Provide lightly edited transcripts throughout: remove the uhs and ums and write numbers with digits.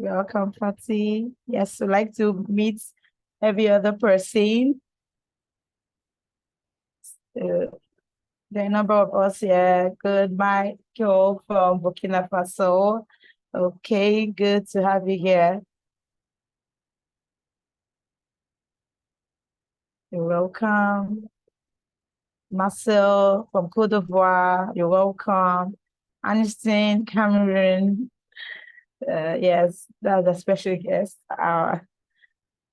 Welcome, Fatty. Yes, we'd like to meet every other person. There are a number of us here. Good, Michael from Burkina Faso. Okay, good to have you here. You're welcome. Marcel from Côte d'Ivoire, you're welcome. Anestin, Cameroon, yes, that's a special guest, our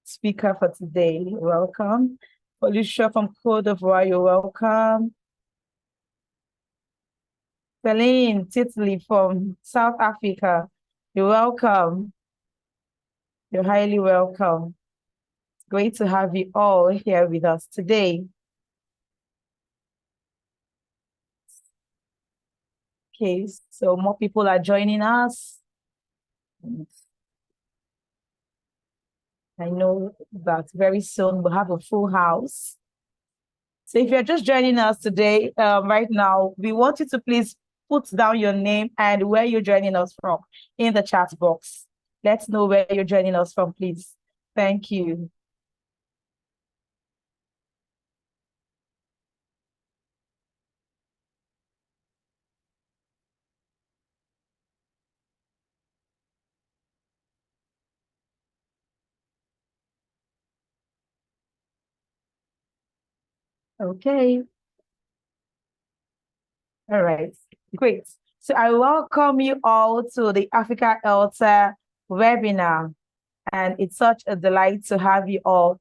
speaker for today. Welcome. Felicia from Côte d'Ivoire, you're welcome. Celine Titley from South Africa, you're welcome. You're highly welcome. It's great to have you all here with us today. Okay, so more people are joining us. I know that very soon we'll have a full house. So if you're just joining us today, right now, we want you to please put down your name and where you're joining us from in the chat box. Let's know where you're joining us from, please. Thank you. Okay. All right, great. So I welcome you all to the Africa Altar webinar. And it's such a delight to have you all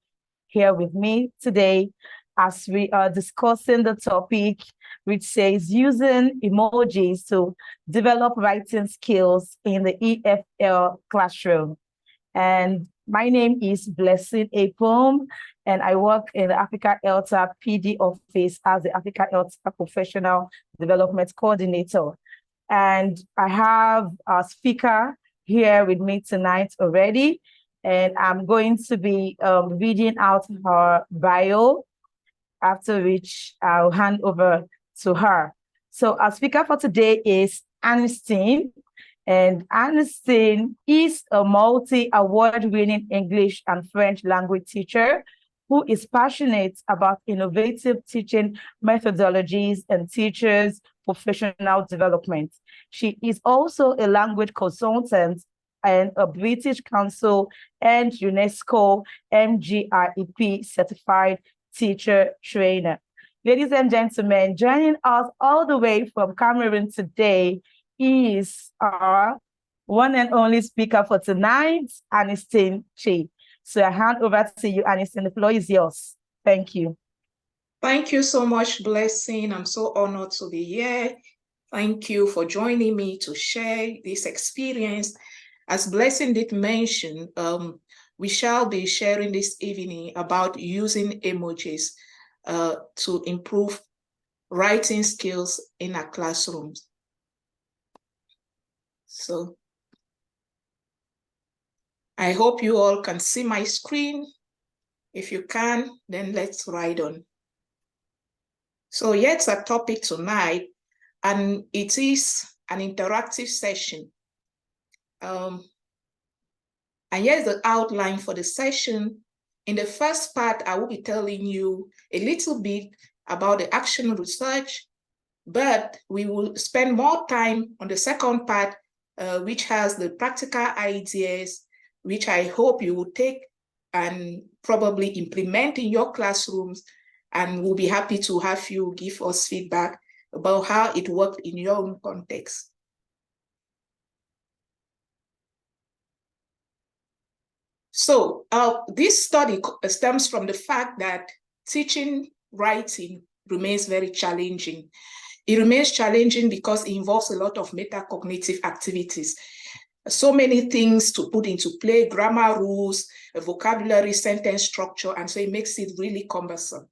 here with me today as we are discussing the topic which says using emojis to develop writing skills in the EFL classroom. And my name is Blessing Apom, and I work in the Africa Altar PD office as the Africa Altar Professional Development Coordinator. And I have a speaker here with me tonight already, and I'm going to be reading out her bio, after which I'll hand over to her. So our speaker for today is Anestin, and Anestin is a multi-award-winning English and French language teacher who is passionate about innovative teaching methodologies and teachers' professional development. She is also a language consultant and a British Council and UNESCO MGREP certified teacher trainer. Ladies and gentlemen, joining us all the way from Cameroon today is our one and only speaker for tonight, Anestin Chi. So I hand over to you, Anestin. The floor is yours. Thank you. Thank you so much, Blessing. I'm so honored to be here. Thank you for joining me to share this experience. As Blessing did mention, we shall be sharing this evening about using emojis to improve writing skills in our classrooms. So I hope you all can see my screen. If you can, then let's ride on. So here's our topic tonight, and it is an interactive session. And here's the outline for the session. In the first part, I will be telling you a little bit about the action research, but we will spend more time on the second part, which has the practical ideas, which I hope you will take and probably implement in your classrooms, and we'll be happy to have you give us feedback about how it worked in your own context. So this study stems from the fact that teaching writing remains very challenging. It remains challenging because it involves a lot of metacognitive activities. So many things to put into play, grammar rules, vocabulary, sentence structure, and so it makes it really cumbersome.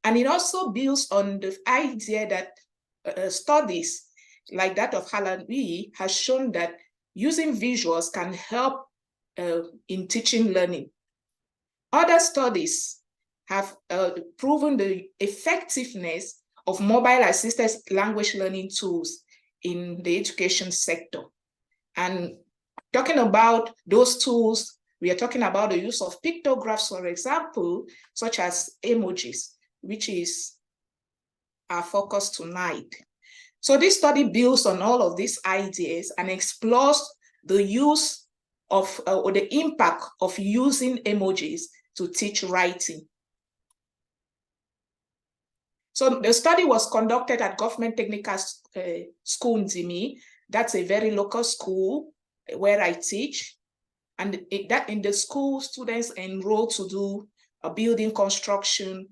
And it also builds on the idea that studies like that of Halland-Wee has shown that using visuals can help in teaching learning. Other studies have proven the effectiveness of mobile-assisted language learning tools in the education sector. And talking about those tools, we are talking about the use of pictographs, for example, such as emojis, which is our focus tonight. So this study builds on all of these ideas and explores the use of or the impact of using emojis to teach writing. So the study was conducted at Government Technical School in Zimi. That's a very local school where I teach. And that in the school, students enroll to do a building construction,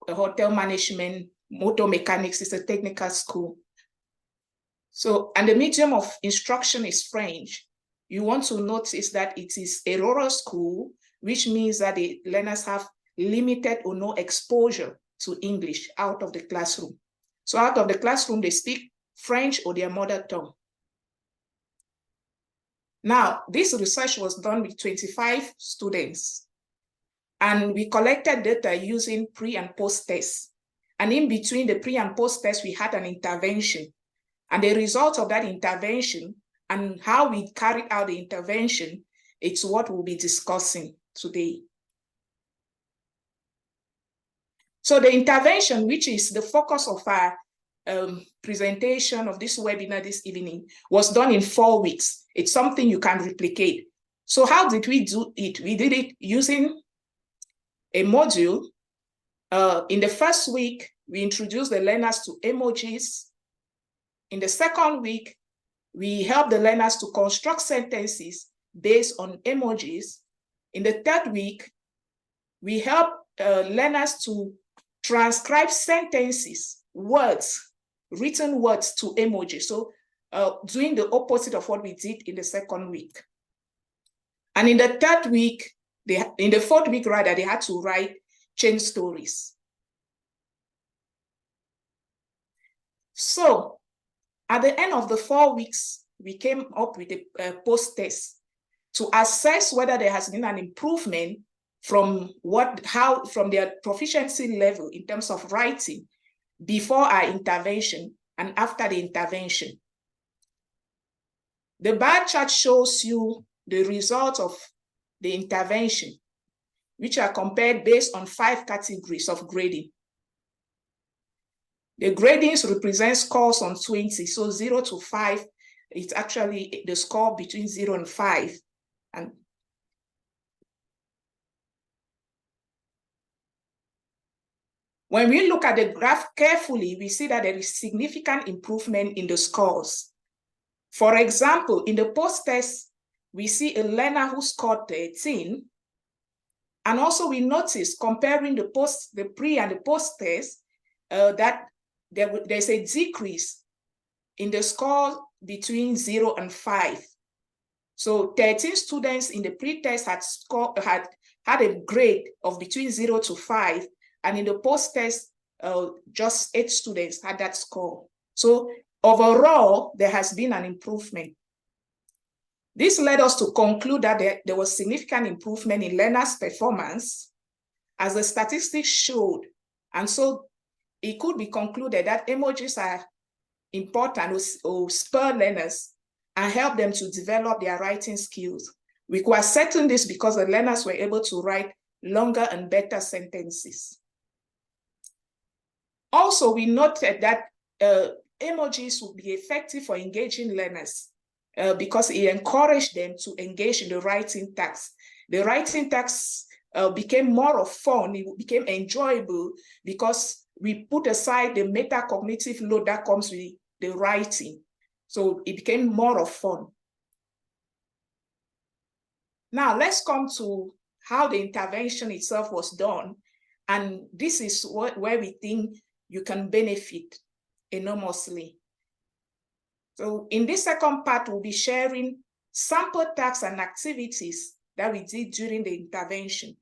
a hotel management, motor mechanics. Is a technical school. So, and the medium of instruction is French. You want to notice that it is a rural school, which means that the learners have limited or no exposure to English out of the classroom. So out of the classroom, they speak French or their mother tongue. Now, this research was done with 25 students, and we collected data using pre and post tests. And in between the pre and post tests, we had an intervention. And the result of that intervention and how we carried out the intervention, it's what we'll be discussing today. So the intervention, which is the focus of our presentation of this webinar this evening, was done in 4 weeks. It's something you can replicate. So how did we do it? We did it using a module. In the first week, we introduced the learners to emojis. In the second week, we helped the learners to construct sentences based on emojis. In the third week, we helped learners to transcribe sentences, words, written words to emojis. So doing the opposite of what we did in the second week. And in the third week, in the fourth week rather, they had to write chain stories. So at the end of the 4 weeks, we came up with a post-test to assess whether there has been an improvement from their proficiency level in terms of writing before our intervention and after the intervention. The bar chart shows you the results of the intervention, which are compared based on 5 categories of grading. The gradings represent scores on 20, so 0 to 5, it's actually the score between 0 and 5. And when we look at the graph carefully, we see that there is significant improvement in the scores. For example, in the post-test, we see a learner who scored 13. And also we notice, comparing the pre and the post-test, that there's a decrease in the score between 0 and 5. So 13 students in the pre-test had a grade of between 0 to 5, and in the post-test, just 8 students had that score. So overall, there has been an improvement. This led us to conclude that there was significant improvement in learners' performance, as the statistics showed. And so it could be concluded that emojis are important or spur learners and help them to develop their writing skills. We were certain this because the learners were able to write longer and better sentences. Also, we noted that emojis would be effective for engaging learners because it encouraged them to engage in the writing task. The writing task became more of fun, it became enjoyable because we put aside the metacognitive load that comes with the writing. So it became more of fun. Now let's come to how the intervention itself was done. And this is where we think you can benefit enormously. So in this second part, we'll be sharing sample tasks and activities that we did during the intervention.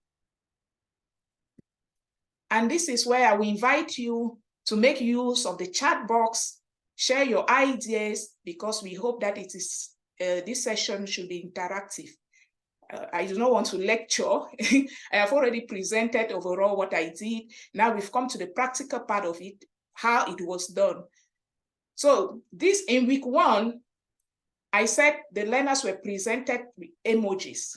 And this is where I will invite you to make use of the chat box, share your ideas, because we hope that this session should be interactive. I do not want to lecture. I have already presented overall what I did. Now we've come to the practical part of it, how it was done. So this in week 1, I said the learners were presented with emojis.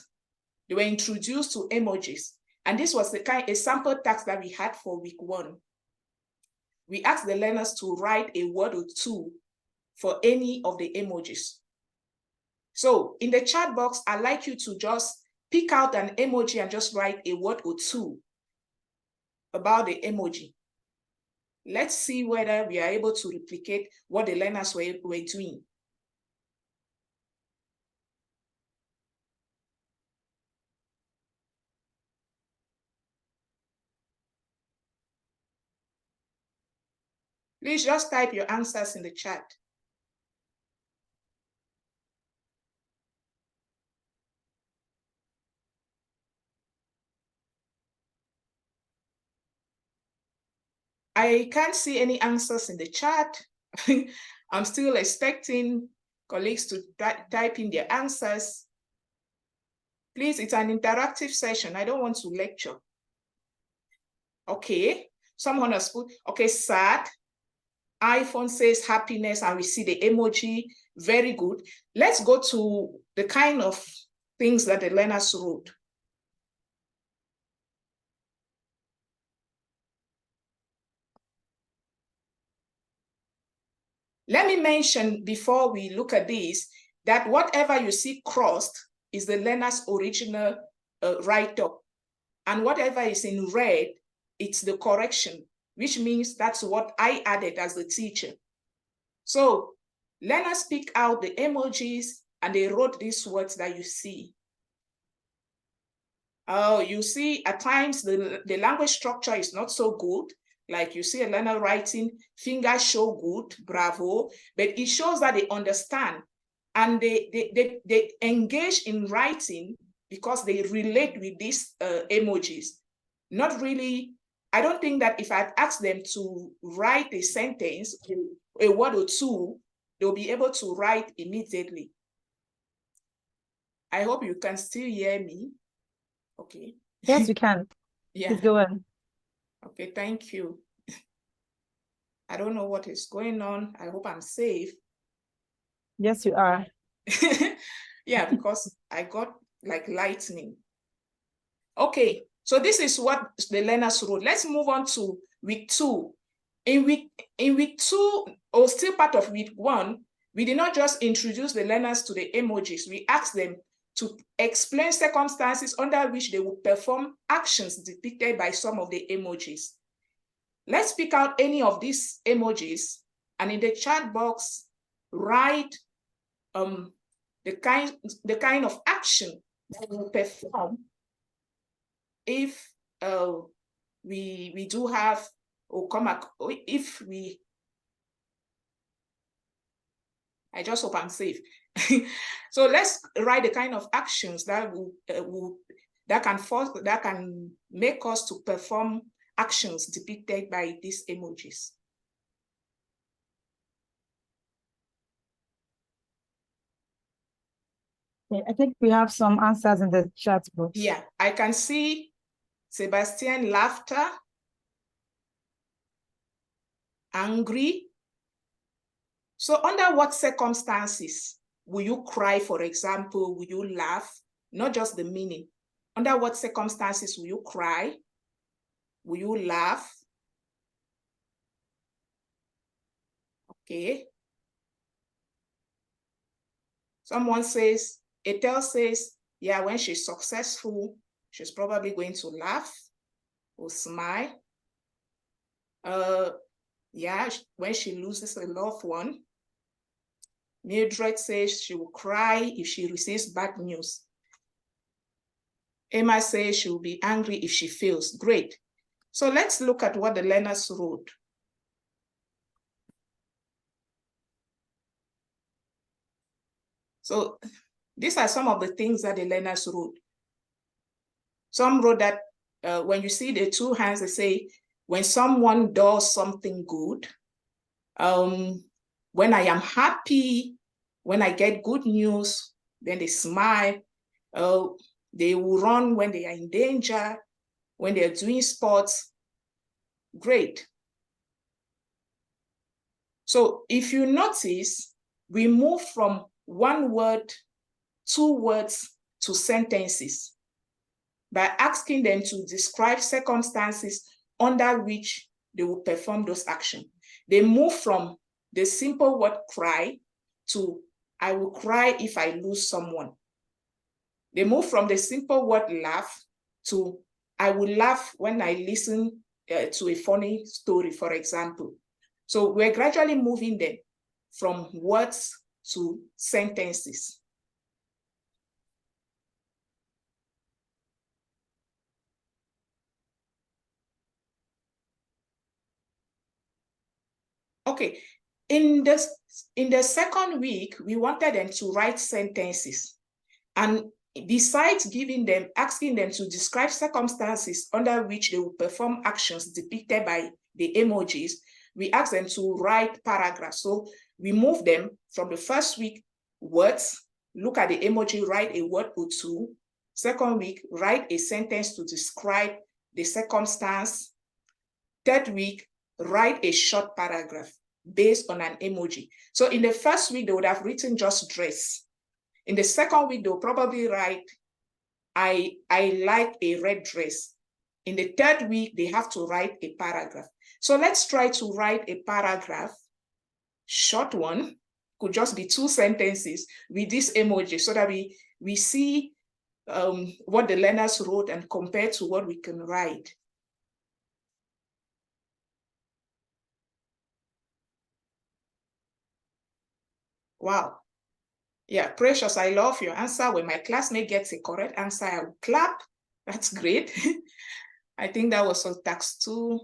They were introduced to emojis. And this was a sample task that we had for week 1. We asked the learners to write a word or two for any of the emojis. So in the chat box, I'd like you to just pick out an emoji and just write a word or two about the emoji. Let's see whether we are able to replicate what the learners were doing. Please just type your answers in the chat. I can't see any answers in the chat. I'm still expecting colleagues to type in their answers. Please, it's an interactive session. I don't want to lecture. Okay, someone has put, okay, sad. iPhone says happiness, and we see the emoji. Very good. Let's go to the kind of things that the learners wrote. Let me mention before we look at this, that whatever you see crossed is the learner's original write-up. And whatever is in red, it's the correction, which means that's what I added as the teacher. So learners pick out the emojis and they wrote these words that you see. Oh, you see at times the language structure is not so good. Like you see a learner writing, fingers show good, bravo, but it shows that they understand and they engage in writing because they relate with these emojis. Not really, I don't think that if I'd asked them to write a sentence, a word or two, they'll be able to write immediately. I hope you can still hear me. Okay. Yes, we can. Yeah. Please go on. Okay, thank you. I don't know what is going on. I hope I'm safe. Yes, you are. Yeah, because I got like lightning. Okay, so this is what the learners wrote. Let's move on to week 2. In week 2, or still part of week 1, we did not just introduce the learners to the emojis. We asked them to explain circumstances under which they would perform actions depicted by some of the emojis. Let's pick out any of these emojis and in the chat box, write the kind of action that we will perform if we do have, or if we, I just hope I'm safe. So let's write the kind of actions that that can make us to perform actions depicted by these emojis. Okay, I think we have some answers in the chat box. Yeah, I can see Sebastian, laughter, angry. So under what circumstances will you cry, for example? Will you laugh? Not just the meaning. Under what circumstances will you cry? Will you laugh? Okay. Someone says, Etel says, yeah, when she's successful, she's probably going to laugh or smile. Yeah, when she loses a loved one. Mildred says she will cry if she receives bad news. Emma says she will be angry if she fails. Great. So let's look at what the learners wrote. So these are some of the things that the learners wrote. Some wrote that when you see the two hands, they say, when someone does something good, when I am happy, when I get good news, then they smile. They will run when they are in danger, when they are doing sports. Great. So if you notice, we move from one word, 2 words to sentences by asking them to describe circumstances under which they will perform those actions. They move from the simple word cry to I will cry if I lose someone. They move from the simple word laugh to I will laugh when I listen to a funny story, for example. So we're gradually moving them from words to sentences. Okay, in the second week, we wanted them to write sentences. And besides asking them to describe circumstances under which they will perform actions depicted by the emojis, we asked them to write paragraphs. So we move them from the first week, words, look at the emoji, write a word or two. Second week, write a sentence to describe the circumstance. Third week, write a short paragraph based on an emoji. So in the first week, they would have written just dress. In the second week, they'll probably write, I like a red dress. In the third week, they have to write a paragraph. So let's try to write a paragraph, short one, could just be 2 sentences with this emoji so that we see what the learners wrote and compare to what we can write. Wow. Yeah, Precious, I love your answer. When my classmate gets a correct answer, I will clap. That's great. I think that was on task 2.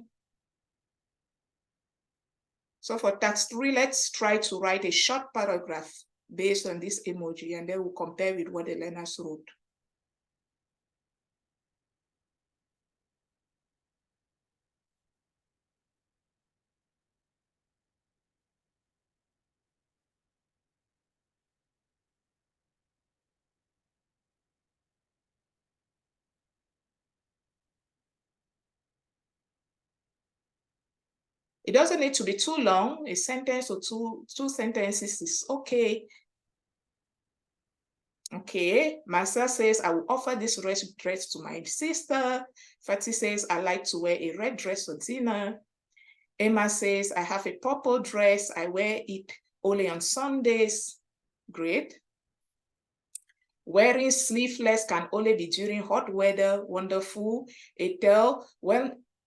So for task 3, let's try to write a short paragraph based on this emoji, and then we'll compare with what the learners wrote. It doesn't need to be too long. A sentence or two sentences is okay. Okay, Marcel says, I will offer this red dress to my sister. Fatih says, I like to wear a red dress for dinner. Emma says, I have a purple dress. I wear it only on Sundays. Great. Wearing sleeveless can only be during hot weather. Wonderful. Etel,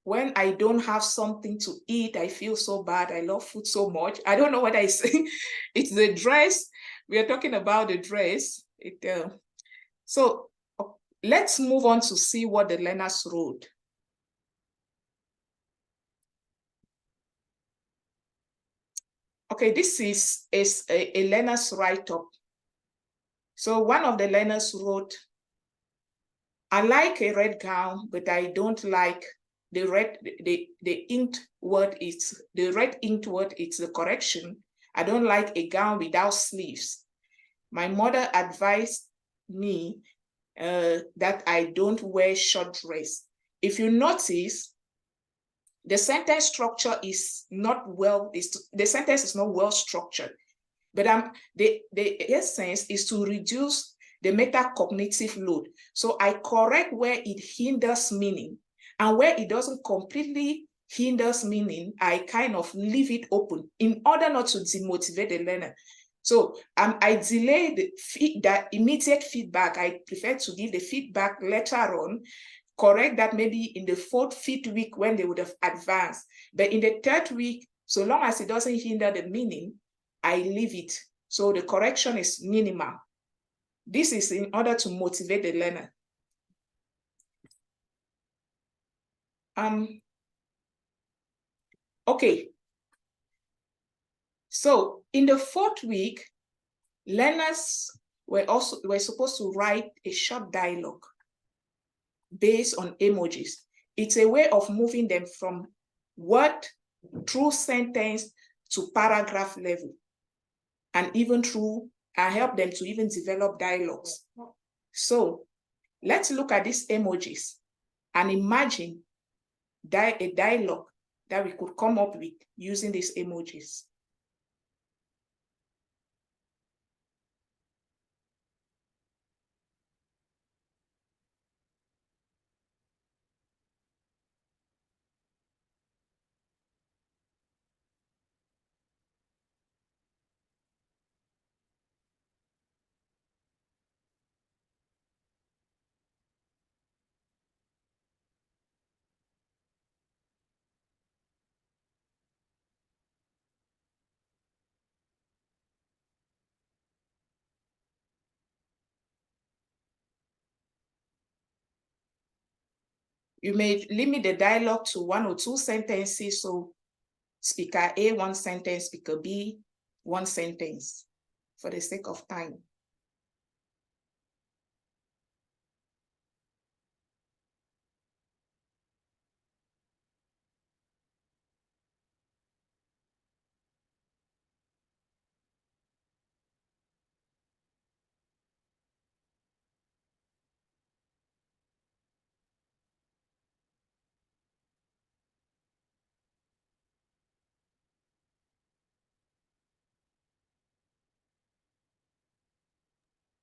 when I don't have something to eat, I feel so bad. I love food so much. I don't know what I say. It's the dress. We are talking about the dress. So let's move on to see what the learners wrote. Okay, this is a learner's write-up. So one of the learners wrote, I like a red gown, but I don't like the red, the inked word. It's the red inked word. It's the correction. I don't like a gown without sleeves. My mother advised me that I don't wear short dress. If you notice, the sentence structure is not well, the sentence is not well structured. But the essence is to reduce the metacognitive load. So I correct where it hinders meaning, and where it doesn't completely hinders meaning, I kind of leave it open in order not to demotivate the learner. So I delay that immediate feedback. I prefer to give the feedback later on, correct that maybe in the 4th, 5th week when they would have advanced. But in the 3rd week, so long as it doesn't hinder the meaning, I leave it. So the correction is minimal. This is in order to motivate the learner. Okay. So in the 4th week, learners were supposed to write a short dialogue based on emojis. It's a way of moving them from word through sentence to paragraph level, and even through, I help them to even develop dialogues. So let's look at these emojis and imagine a dialogue that we could come up with using these emojis. You may limit the dialogue to 1 or 2 sentences. So speaker A, 1 sentence, speaker B, 1 sentence, for the sake of time.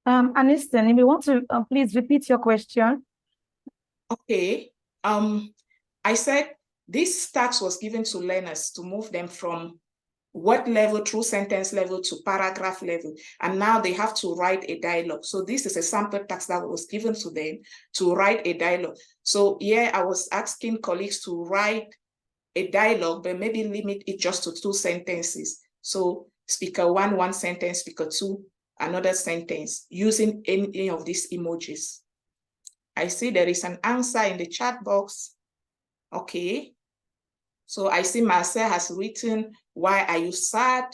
Aniston, if you want to please repeat your question. Okay. I said this task was given to learners to move them from word level through sentence level to paragraph level. And now they have to write a dialogue. So this is a sample task that was given to them to write a dialogue. So yeah, I was asking colleagues to write a dialogue, but maybe limit it just to 2 sentences. So speaker 1, 1 sentence, speaker 2, another sentence, using any of these emojis. I see there is an answer in the chat box. Okay. So I see Marcel has written, why are you sad?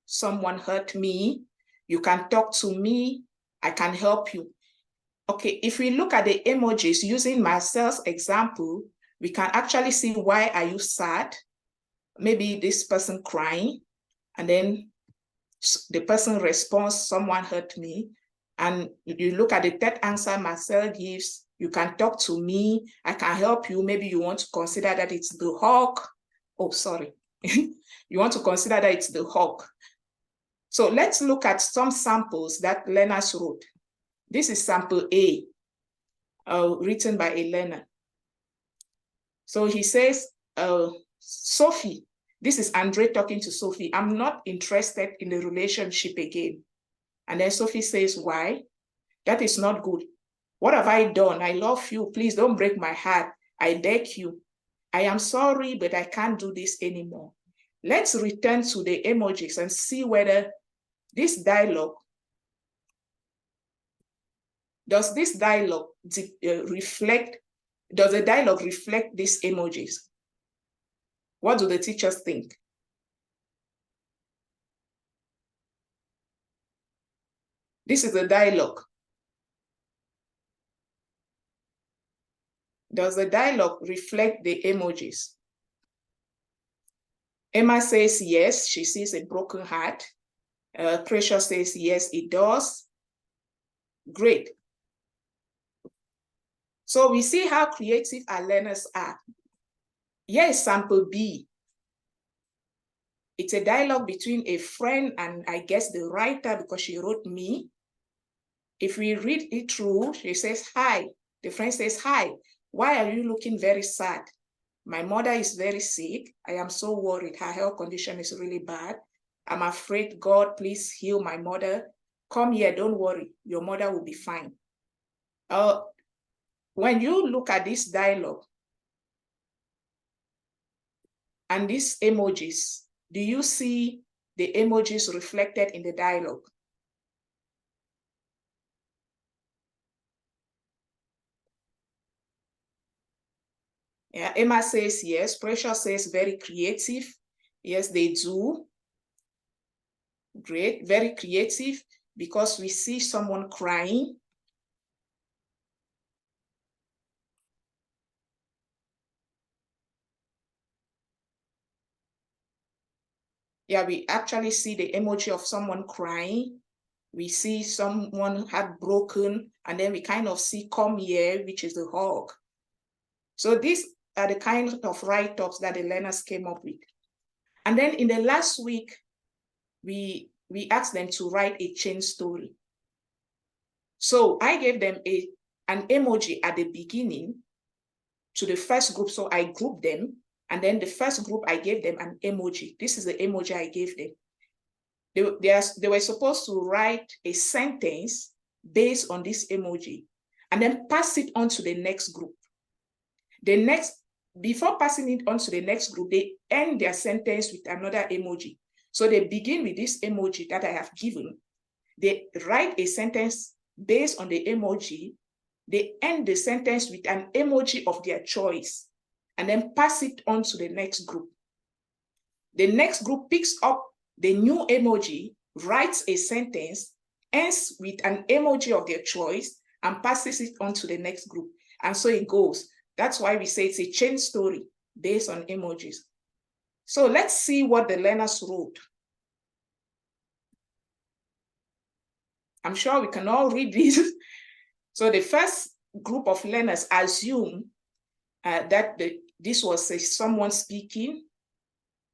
Someone hurt me. You can talk to me. I can help you. Okay, if we look at the emojis using Marcel's example, we can actually see why are you sad? Maybe this person crying, and then the person responds, someone hurt me. And you look at the third answer Marcel gives, you can talk to me, I can help you. Maybe you want to consider that it's the hawk. Oh, sorry. You want to consider that it's the hawk. So let's look at some samples that learners wrote. This is sample A, written by a learner. So he says, Sophie, this is Andre talking to Sophie, I'm not interested in the relationship again. And then Sophie says, why? That is not good. What have I done? I love you. Please don't break my heart. I beg you. I am sorry, but I can't do this anymore. Let's return to the emojis and see whether this dialogue, does the dialogue reflect these emojis? What do the teachers think? This is the dialogue. Does the dialogue reflect the emojis? Emma says yes, she sees a broken heart. Precious says yes, it does. Great. So we see how creative our learners are. Here is sample B. It's a dialogue between a friend and I guess the writer, because she wrote me. If we read it through, she says, hi. The friend says, hi, why are you looking very sad? My mother is very sick. I am so worried. Her health condition is really bad. I'm afraid, God, please heal my mother. Come here, don't worry. Your mother will be fine. When you look at this dialogue and these emojis, do you see the emojis reflected in the dialogue? Yeah, Emma says yes. Precious says very creative. Yes, they do. Great, very creative, because we see someone crying. Yeah, we actually see the emoji of someone crying. We see someone heartbroken, and then we kind of see come here, which is the hug. So these are the kind of write-ups that the learners came up with. And then in the last week, we asked them to write a chain story. So I gave them an emoji at the beginning to the first group. So I grouped them. And then the first group, I gave them an emoji. This is the emoji I gave them. They were supposed to write a sentence based on this emoji and then pass it on to the next group. Before passing it on to the next group, they end their sentence with another emoji. So they begin with this emoji that I have given. They write a sentence based on the emoji, they end the sentence with an emoji of their choice and then pass it on to the next group. The next group picks up the new emoji, writes a sentence, ends with an emoji of their choice, and passes it on to the next group. And so it goes. That's why we say it's a chain story based on emojis. So let's see what the learners wrote. I'm sure we can all read this. So the first group of learners assume that this was someone speaking,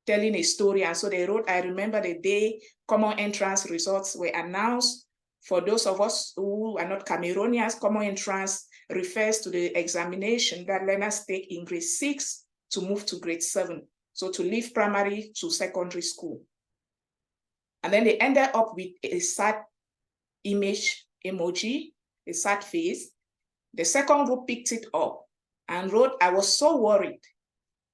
telling a story. And so they wrote, I remember the day common entrance results were announced. For those of us who are not Cameroonians, common entrance refers to the examination that learners take in grade 6 to move to grade 7. So to leave primary to secondary school. And then they ended up with a sad image emoji, a sad face. The second group picked it up and wrote, I was so worried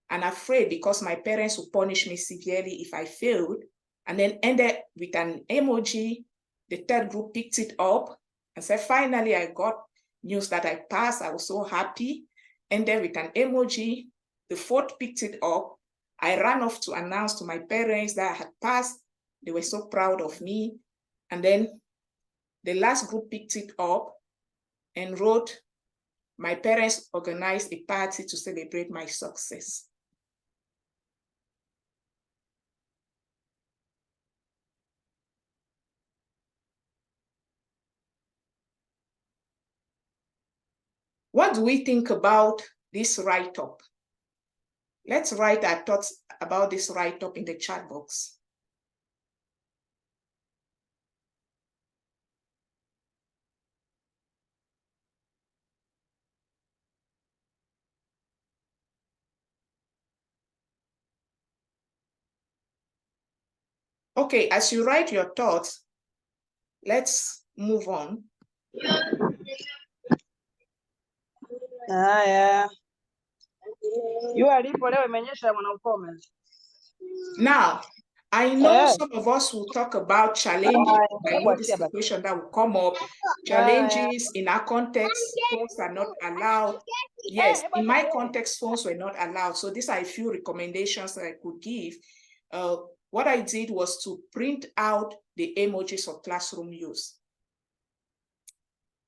and afraid because my parents would punish me severely if I failed, and then ended with an emoji. The third group picked it up and said, finally, I got news that I passed. I was so happy. Ended with an emoji. The fourth picked it up. I ran off to announce to my parents that I had passed. They were so proud of me. And then the last group picked it up and wrote, my parents organized a party to celebrate my success. What do we think about this write-up? Let's write our thoughts about this write-up in the chat box. Okay, as you write your thoughts, let's move on. Yeah. You are ready for Now, I know some of us will talk about challenges. I know this is a question that will come up. Challenges in our context, phones are not allowed. Yes, in my context, phones were not allowed. So these are a few recommendations that I could give. What I did was to print out the emojis for classroom use.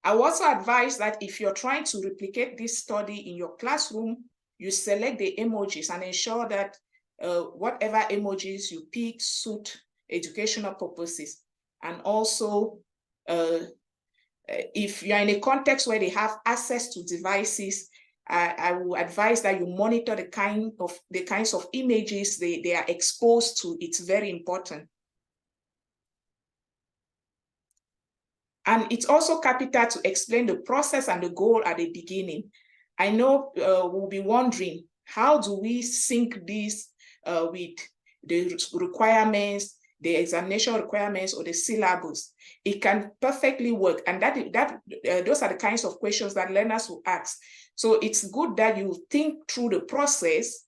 I also advise that if you're trying to replicate this study in your classroom, you select the emojis and ensure that whatever emojis you pick suit educational purposes. And also, if you're in a context where they have access to devices, I will advise that you monitor the kinds of images they are exposed to. It's very important. And it's also capital to explain the process and the goal at the beginning. I know we'll be wondering, how do we sync this with the requirements, the examination requirements, or the syllabus? It can perfectly work. And those are the kinds of questions that learners will ask. So it's good that you think through the process,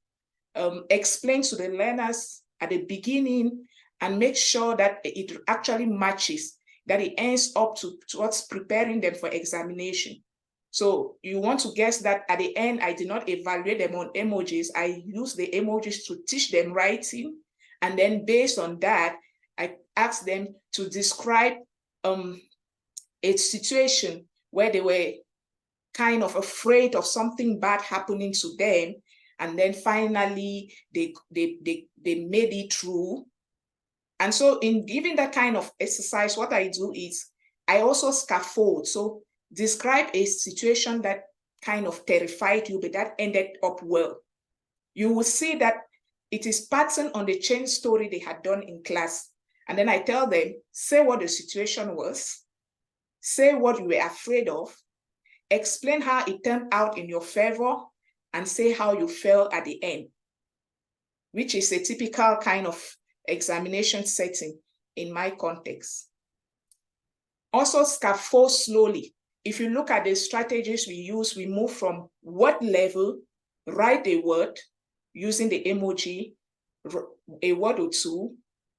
explain to the learners at the beginning, and make sure that it actually matches, that it ends up towards preparing them for examination. So you want to guess that at the end, I did not evaluate them on emojis. I use the emojis to teach them writing. And then based on that, I asked them to describe a situation where they were kind of afraid of something bad happening to them. And then finally, they made it through. And so in giving that kind of exercise, what I do is I also scaffold. So describe a situation that kind of terrified you, but that ended up well. You will see that it is patterned on the chain story they had done in class. And then I tell them, say what the situation was, say what you were afraid of, explain how it turned out in your favor, and say how you felt at the end, which is a typical kind of examination setting in my context. Also scaffold slowly. If you look at the strategies we use, we move from word level, write a word using the emoji, a word or two,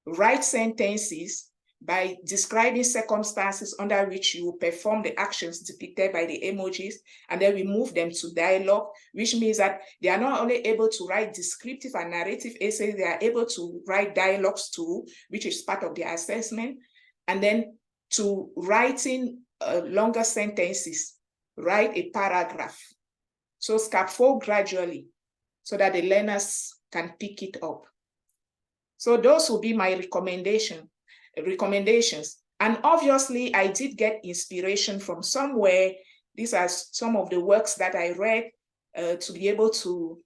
write sentences, by describing circumstances under which you perform the actions depicted by the emojis, and then we move them to dialogue, which means that they are not only able to write descriptive and narrative essays, they are able to write dialogues too, which is part of their assessment, and then to writing longer sentences, write a paragraph. So scaffold gradually so that the learners can pick it up. So those will be my recommendations. And obviously, I did get inspiration from somewhere. These are some of the works that I read to be able to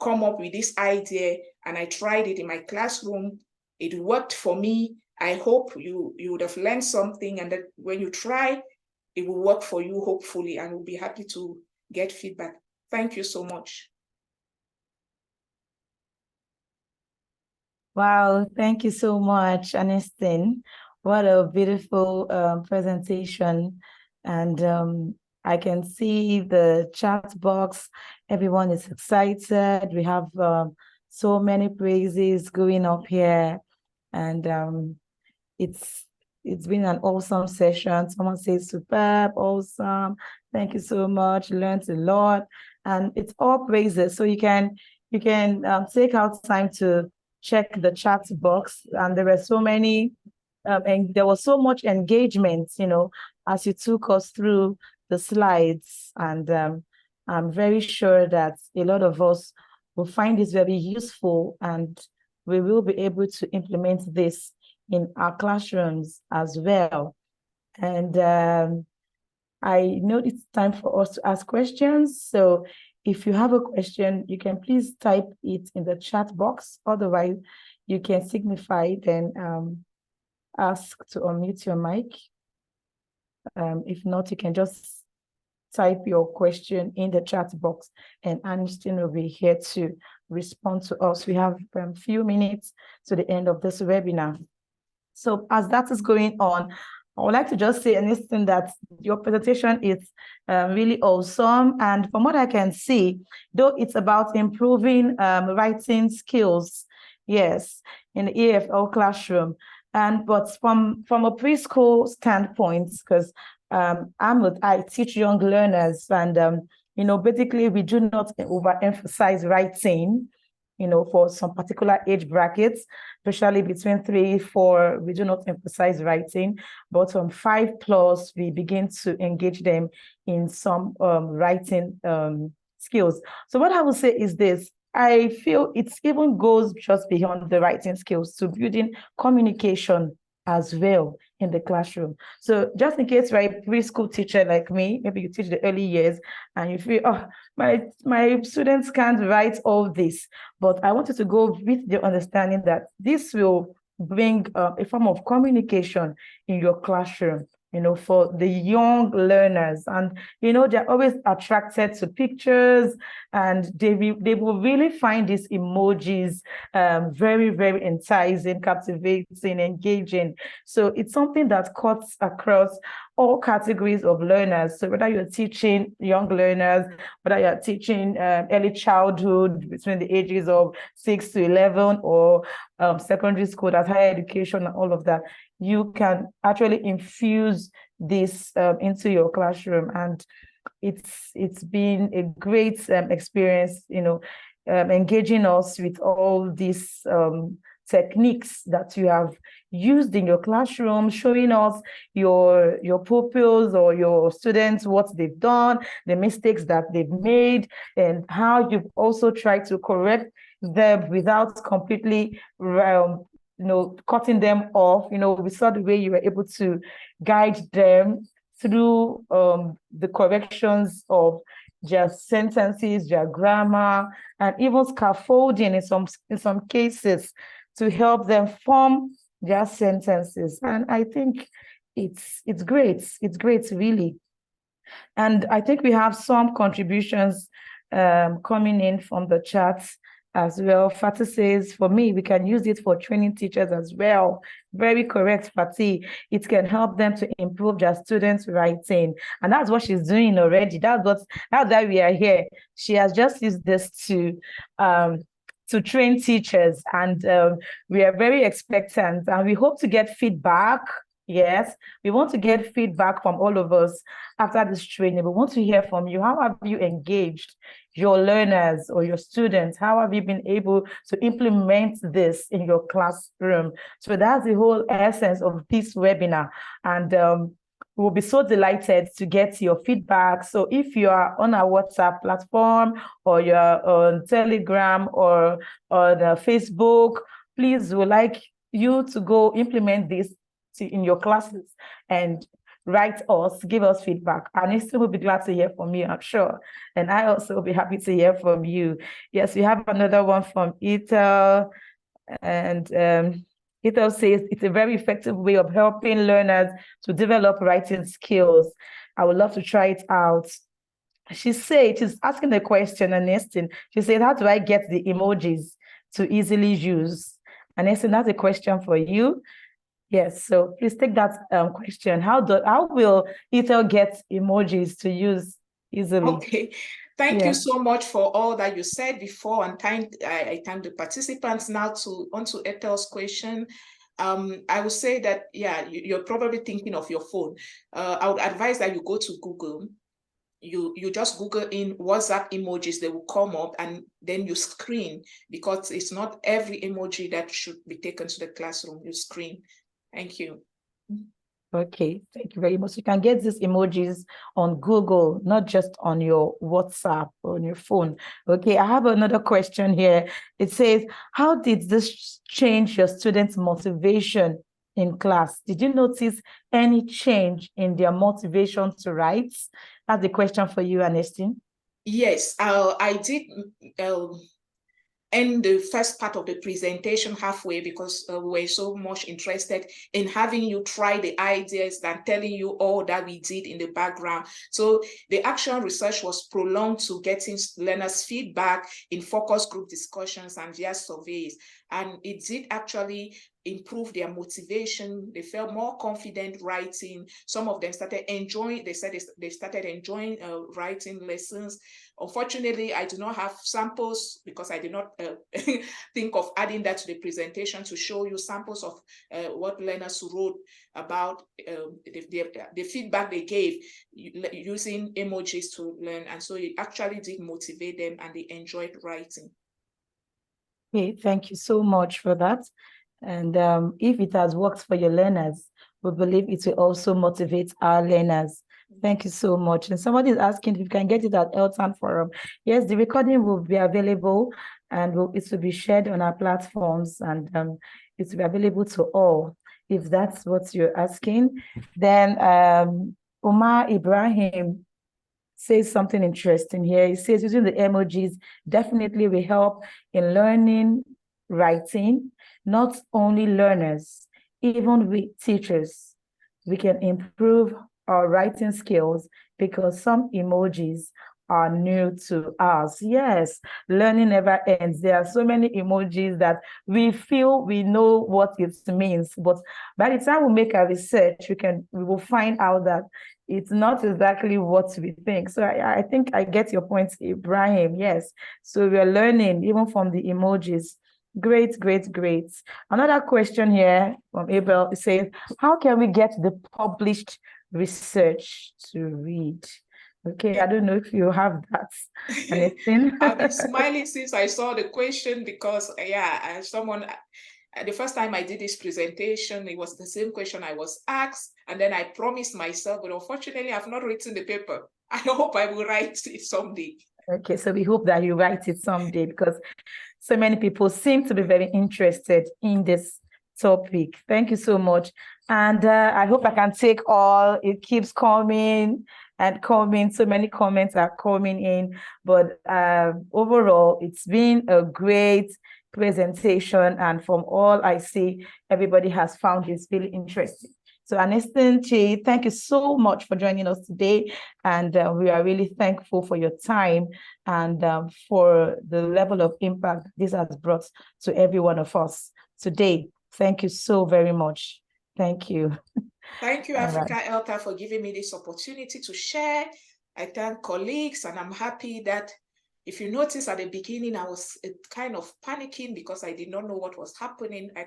come up with this idea. And I tried it in my classroom. It worked for me. I hope you would have learned something, and that when you try, it will work for you, hopefully, and we'll be happy to get feedback. Thank you so much. Wow, thank you so much, Anestin. What a beautiful presentation. And I can see the chat box. Everyone is excited. We have so many praises going up here. And it's been an awesome session. Someone says superb, awesome. Thank you so much. Learned a lot. And it's all praises. So you can take out time to check the chat box, and there were so many and there was so much engagement, as you took us through the slides. And I'm very sure that a lot of us will find this very useful, and we will be able to implement this in our classrooms as well. And I know it's time for us to ask questions. So if you have a question, you can please type it in the chat box. Otherwise, you can signify, then ask to unmute your mic. If not, you can just type your question in the chat box, and Anestin will be here to respond to us. We have a few minutes to the end of this webinar. So as that is going on, I would like to just say, Anestin, that your presentation is really awesome. And from what I can see, though it's about improving writing skills, yes, in the EFL classroom. But from a preschool standpoint, because I teach young learners, and basically we do not overemphasize writing, for some particular age brackets, especially between 3, 4, we do not emphasize writing, but from 5+, we begin to engage them in some writing skills. So what I will say is this: I feel it even goes just beyond the writing skills to building communication as well in the classroom. So just in case you're a preschool teacher like me, maybe you teach the early years and you feel, oh, my students can't write all this, but I wanted to go with the understanding that this will bring a form of communication in your classroom, for the young learners. And, they're always attracted to pictures, and they will really find these emojis very, very enticing, captivating, engaging. So it's something that cuts across all categories of learners. So whether you're teaching young learners, whether you're teaching early childhood between the ages of 6 to 11, or secondary school, that's higher education and all of that, you can actually infuse this into your classroom. And it's been a great experience, engaging us with all these techniques that you have used in your classroom, showing us your pupils or your students what they've done, the mistakes that they've made, and how you've also tried to correct them without completely cutting them off. We saw the way you were able to guide them through the corrections of their sentences, their grammar, and even scaffolding in some cases to help them form their sentences. And I think it's great. It's great, really. And I think we have some contributions coming in from the chat as well. Fatih says, for me, we can use it for training teachers as well. Very correct, Fatih. It can help them to improve their students' writing. And that's what she's doing already. That's why we are here. She has just used this to to train teachers, and we are very expectant, and we hope to get feedback. Yes, we want to get feedback from all of us after this training. We want to hear from you. How have you engaged your learners or your students? How have you been able to implement this in your classroom? So that's the whole essence of this webinar. And we'll be so delighted to get your feedback. So if you are on our WhatsApp platform, or you're on Telegram, or on Facebook, please, we'd like you to go implement this in your classes and write us, give us feedback. Anestin will be glad to hear from you, I'm sure. And I also will be happy to hear from you. Yes, we have another one from Ethel. And Ethel says it's a very effective way of helping learners to develop writing skills. I would love to try it out. She's asking the question, Anestin. She said, how do I get the emojis to easily use? Anestin, that's a question for you. Yes, so please take that question. How will Ethel get emojis to use easily? Okay, thank you so much for all that you said before, and I thank the participants. Now onto Ethel's question. I would say that, yeah, you're probably thinking of your phone. I would advise that you go to Google. You just Google in WhatsApp emojis, they will come up, and then you screen, because it's not every emoji that should be taken to the classroom. You screen. Thank you. Okay, thank you very much. You can get these emojis on Google, not just on your WhatsApp or on your phone. Okay, I have another question here. It says, how did this change your students' motivation in class? Did you notice any change in their motivation to write? That's the question for you, Anestin. Yes, I did end the first part of the presentation halfway, because we were so much interested in having you try the ideas than telling you all that we did in the background. So the action research was prolonged to getting learners' feedback in focus group discussions and via surveys. And it did actually improve their motivation. They felt more confident writing. Some of them started enjoying, they said they started enjoying writing lessons. Unfortunately, I do not have samples, because I did not think of adding that to the presentation to show you samples of what learners wrote about the feedback they gave using emojis to learn. And so it actually did motivate them, and they enjoyed writing. Okay, thank you so much for that. And if it has worked for your learners, we believe it will also motivate our learners. Thank you so much. And somebody is asking if you can get it at Eltan Forum. Yes, the recording will be available, and it will be shared on our platforms, and it will be available to all, if that's what you're asking. Then Omar Ibrahim says something interesting here. He says using the emojis definitely will help in learning writing, not only learners, even with teachers. We can improve our writing skills because some emojis are new to us. Yes, learning never ends. There are so many emojis that we feel we know what it means, but by the time we make our research, we will find out that it's not exactly what we think. So I think I get your point, Ibrahim. Yes, so we are learning even from the emojis. Great, great, great. Another question here from Abel says, how can we get the published research to read? Okay, I don't know if you have that. I've been smiling since I saw the question, because yeah, the first time I did this presentation, it was the same question I was asked, and then I promised myself, but unfortunately I've not written the paper. I hope I will write it someday. Okay, so we hope that you write it someday, because so many people seem to be very interested in this topic. Thank you so much. And I hope I can take all. It keeps coming and coming. So many comments are coming in. But overall, it's been a great presentation. And from all I see, everybody has found this really interesting. So Anestin Chi, thank you so much for joining us today. And we are really thankful for your time and for the level of impact this has brought to every one of us today. Thank you so very much. Thank you. Thank you, Africa ELTA, for giving me this opportunity to share. I thank colleagues, and I'm happy that If you notice at the beginning, I was kind of panicking because I did not know what was happening. I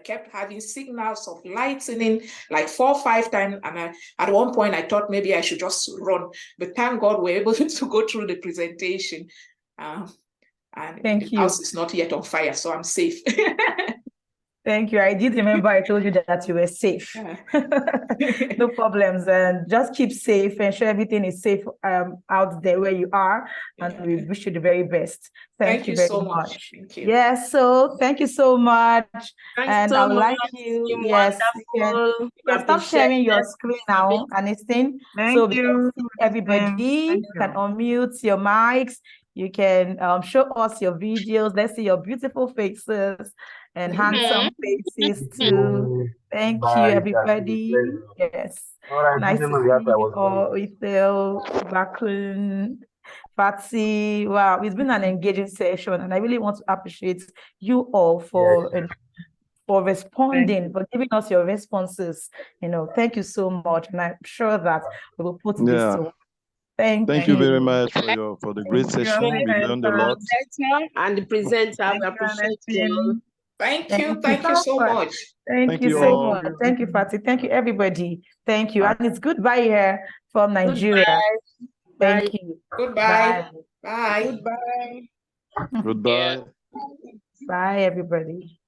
kept having signals of lightning like 4 or 5 times. And at one point, I thought maybe I should just run. But thank God we're able to go through the presentation. And Thank the you. house is not yet on fire, so I'm safe. Thank you. I did remember I told you that you were safe. No problems. And just keep safe and sure everything is safe out there where you are. And we wish you the very best. Thank you very so much. Thank you. Yes, so thank you so much. Thanks And so I would much. like you, yes, Wonderful. you can stop sharing your screen now, Anestin. So we can see everybody. You can unmute your mics. You can show us your videos. Let's see your beautiful faces and handsome faces too. Thank you, everybody. Yes. Nice to see you all, Ethel, Bakun, Patsy. Wow, it's been an engaging session, and I really want to appreciate you all for responding, for giving us your responses. Thank you so much, and I'm sure that we will put this to. Thank you very much for the great session. We learned a lot. And the presenter, we appreciate you. Thank you so much. Thank you so much. Thank you, Fatty. Thank you, everybody. Thank you. And it's goodbye here from Nigeria. Goodbye. Thank you. Goodbye. Bye. Goodbye. Goodbye. Bye, everybody.